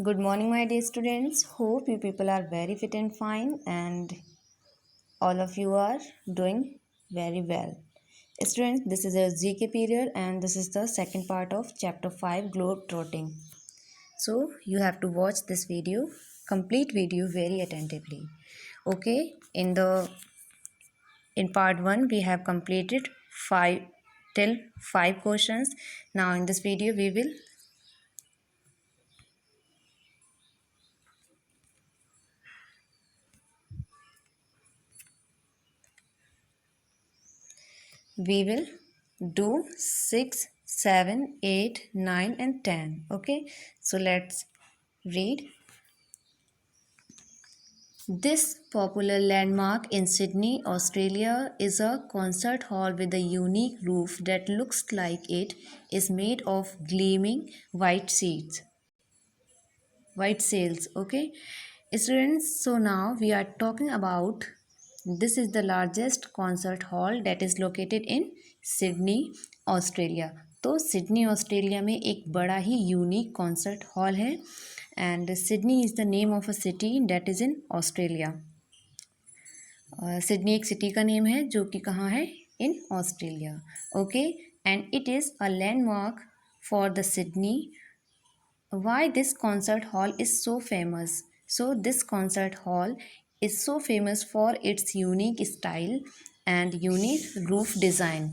Good morning, my dear students. Hope you people are very fit and fine, and all of you are doing very well. Students, this is a GK period, and this is the second part of chapter 5 Globe Trotting. So, you have to watch this video, complete video, very attentively. Okay, in part 1, we have completed 5 till 5 questions. Now, in this video, we will do 6, 7, 8, 9 and 10. Okay, so let's read. This popular landmark in Sydney, Australia is a concert hall with a unique roof that looks like it is made of gleaming white sails. Okay, students, so now we are talking about this is the largest concert hall that is located in Sydney, Australia. तो Sydney Australia में एक बड़ा ही unique concert hall है and Sydney is the name of a city that is in Australia. Sydney एक city का name है जो कि कहाँ है, in Australia. Okay, and it is a landmark for the Sydney. Why this concert hall is so famous? So this concert hall is so famous for its unique style and unique roof design.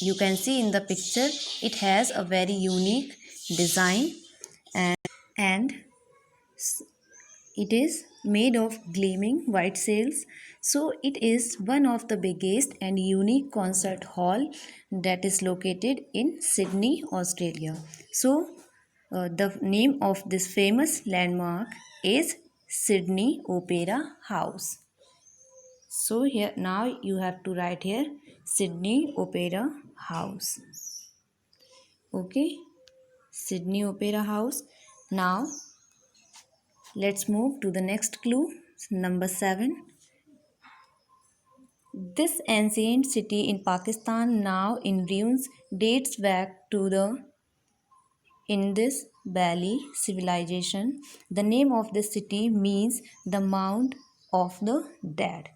You can see in the picture it has a very unique design, and it is made of gleaming white sails. So it is one of the biggest and unique concert hall that is located in Sydney, Australia. So the name of this famous landmark is Sydney Opera House. So here now you have to write here Sydney Opera House. Okay, Sydney Opera House. Now let's move to the next clue, number 7. This ancient city in Pakistan, now in ruins, dates back to the Indus Valley civilization. The name of this city means the Mount of the Dead.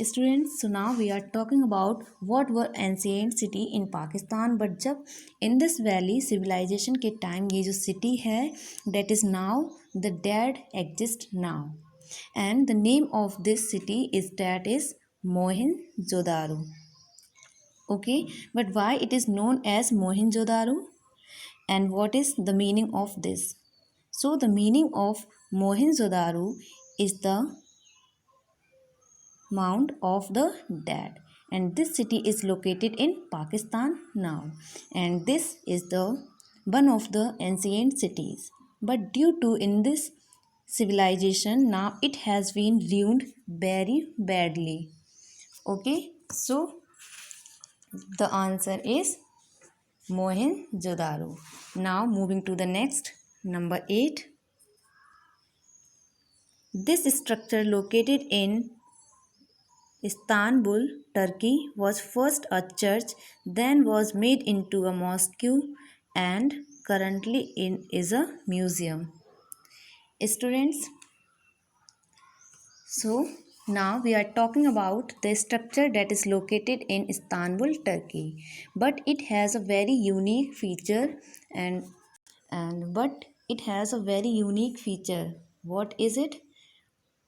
Students, so now we are talking about what were ancient city in Pakistan. But जब Indus Valley civilization के time ये जो city है that is now the dead exist now, and the name of this city is that is Mohenjo-daro. Okay, but why it is known as Mohenjo-daro? And what is the meaning of this? So the meaning of Mohenjo-daro is the Mount of the Dead, and this city is located in Pakistan now, and this is the one of the ancient cities. But due to in this civilization now it has been ruined very badly. Okay, so the answer is Mohenjo-daro. Now moving to the next, number 8. This structure located in Istanbul, Turkey was first a church, then was made into a mosque, and currently is a museum. Students, so now we are talking about the structure that is located in Istanbul, Turkey, but it has a very unique feature and but it has a very unique feature. What is it?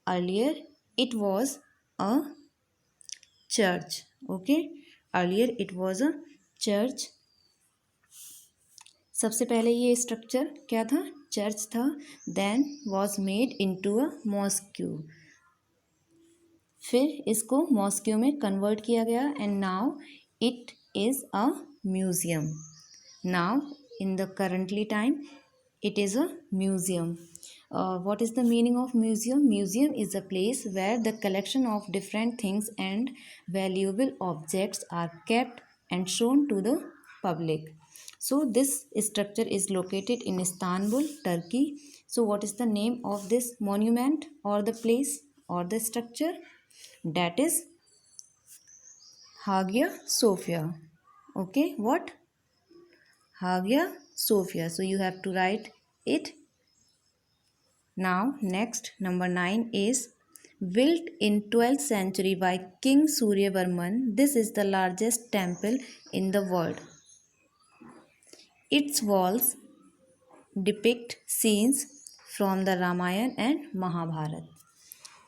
Earlier it was a church. Okay, earlier it was a church. सबसे पहले ये structure क्या था, church था. Then was made into a mosque, फिर इसको mosque में convert किया गया, and now it is a museum. Now in the currently time it is a museum. What is the meaning of museum? Museum is a place where the collection of different things and valuable objects are kept and shown to the public. So this structure is located in Istanbul, Turkey. So what is the name of this monument or the place or the structure? That is Hagia Sophia. Okay, what? Hagia Sophia. So you have to write it Now, next, number 9 is built in 12th century by King Suryavarman. This is the largest temple in the world. Its walls depict scenes from the Ramayana and Mahabharata.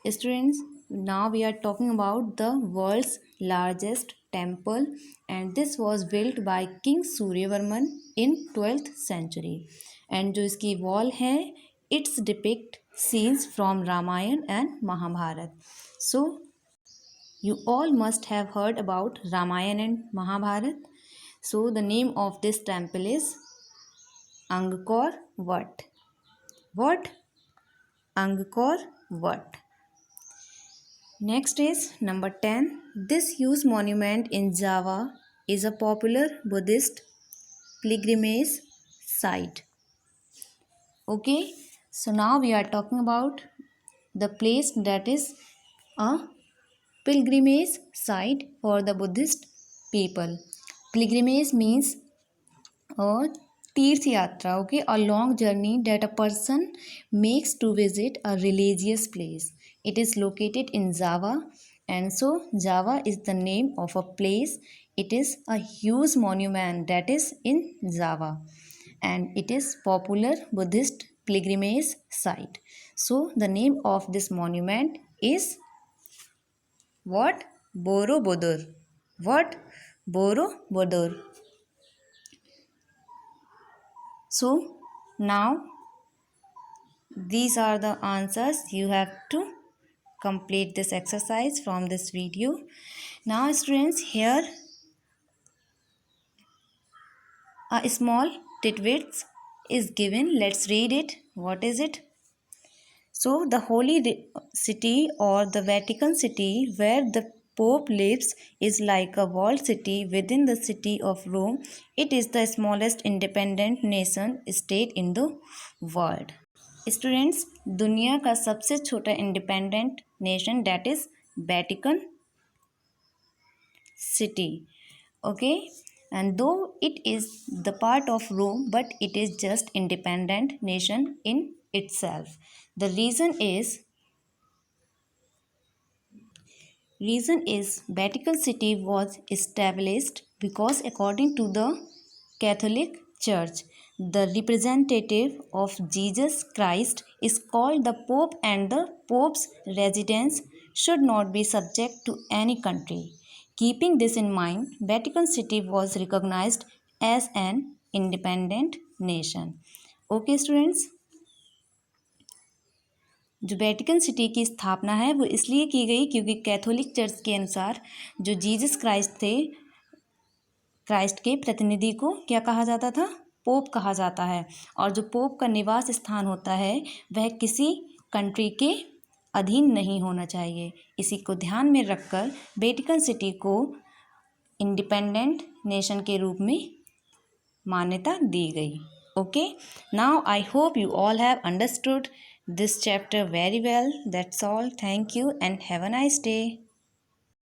Students, now we are talking about the world's largest temple, and this was built by King Suryavarman in 12th century. And जो इसकी wall है, it's depict scenes from Ramayana and Mahabharata. So you all must have heard about Ramayana and Mahabharata. So the name of this temple is Angkor Wat. What? Angkor Wat. Next is number 10. This huge monument in Java is a popular Buddhist pilgrimage site. Okay, so now we are talking about the place that is a pilgrimage site for the Buddhist people. Pilgrimage means a तीर्थ यात्रा, okay, a long journey that a person makes to visit a religious place. It is located in Java, and so Java is the name of a place. It is a huge monument that is in Java, and it is popular Buddhist pilgrimage site. So the name of this monument is what? Borobudur. What? Borobudur. So now these are the answers. You have to complete this exercise from this video. Now students, here a small tidbits is given. Let's read it. What is it? So the holy city or the Vatican City where the Pope lives is like a walled city within the city of Rome. It is the smallest independent nation state in the world. Students, दुनिया का सबसे छोटा independent nation that is Vatican city. Okay, and though it is the part of Rome, but it is just independent nation in itself. The reason is Vatican City was established because according to the Catholic Church, the representative of Jesus Christ is called the Pope, and the Pope's residence should not be subject to any country. Keeping this in mind, Vatican City was recognized as an independent nation. Okay students, जो Vatican city की स्थापना है वो इसलिए की गई क्योंकि Catholic church के अनुसार जो जीसस क्राइस्ट थे, क्राइस्ट के प्रतिनिधि को क्या कहा जाता था? पोप कहा जाता है, और जो पोप का निवास स्थान होता है वह किसी कंट्री के अधीन नहीं होना चाहिए. इसी को ध्यान में रखकर वेटिकन सिटी को इंडिपेंडेंट नेशन के रूप में मान्यता दी गई. Okay, now I hope you all have understood this chapter very well. That's all. Thank you and have a nice day.